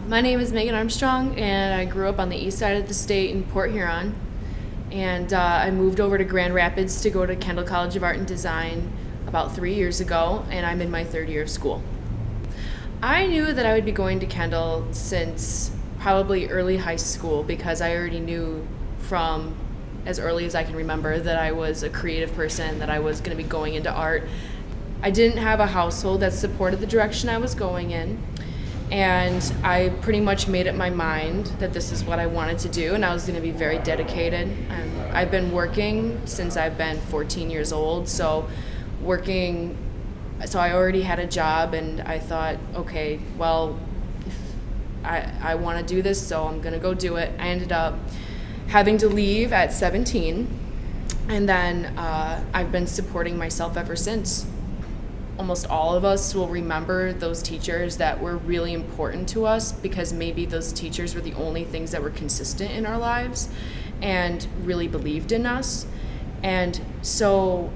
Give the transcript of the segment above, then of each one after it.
My name is MeganArmstrong, and I grew up on the east side of the state in Port Huron. And I moved over to Grand Rapids to go to Kendall College of Art and Design about 3 years ago, and I'm in my third year of school. I knew that I would be going to Kendall since probably early high school because I already knew from as early as I can remember that I was a creative person, that I was going to be going into art. I didn't have a household that supported the direction I was going in, and I pretty much made up my mind that this is what I wanted to do, and I was going to be very dedicated. I've been working since I've been 14 years old, so I already had a job, and I thought, okay, well, I want to do this, so I'm going to go do it. I ended up having to leave at 17, and then I've been supporting myself ever since. Almost all of us will remember those teachers that were really important to us because maybe those teachers were the only things that were consistent in our lives and really believed in us. And so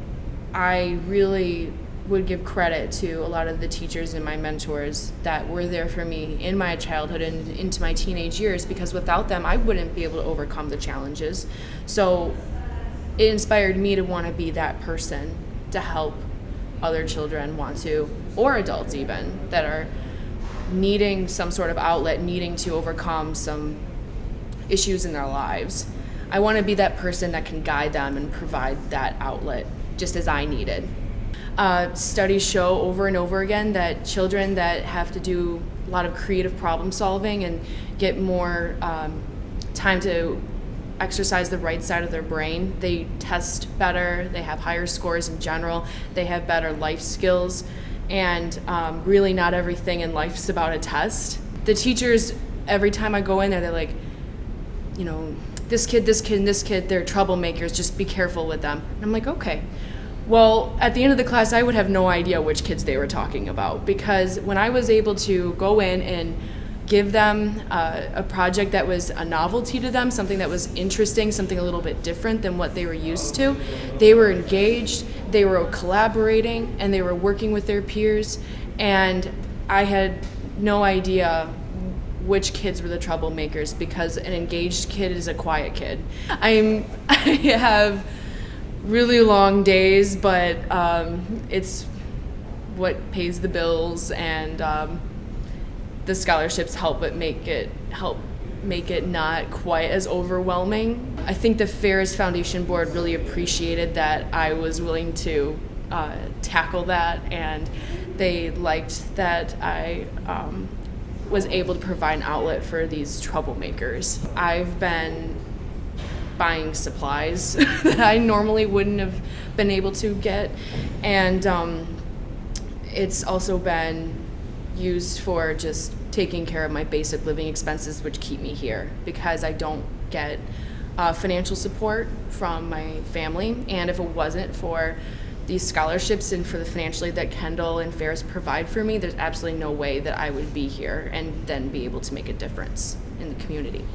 I really would give credit to a lot of the teachers and my mentors that were there for me in my childhood and into my teenage years, because without them, I wouldn't be able to overcome the challenges. So it inspired me to want to be that person to help other children or adults even, that are needing some sort of outlet, needing to overcome some issues in their lives. I want to be that person that can guide them and provide that outlet, just as I needed. Studies show over and over again that children that have to do a lot of creative problem solving and get more time to exercise the right side of their brain, they test better, they have higher scores in general, they have better life skills, and really not everything in life is about a test. The teachers, every time I go in there, they're like, this kid, and this kid, they're troublemakers, just be careful with them. And I'm like, okay. Well, at the end of the class, I would have no idea which kids they were talking about, because when I was able to go in and give them a project that was a novelty to them, something that was interesting, something a little bit different than what they were used to, they were engaged, they were collaborating, and they were working with their peers, and I had no idea which kids were the troublemakers, because an engaged kid is a quiet kid. I have really long days, but it's what pays the bills, and the scholarships help make it not quite as overwhelming. I think the Ferris Foundation Board really appreciated that I was willing to tackle that, and they liked that I was able to provide an outlet for these troublemakers. I've been buying supplies that I normally wouldn't have been able to get, and it's also been used for just taking care of my basic living expenses, which keep me here, because I don't get financial support from my family. And if it wasn't for these scholarships and for the financial aid that Kendall and Ferris provide for me, there's absolutely no way that I would be here and then be able to make a difference in the community.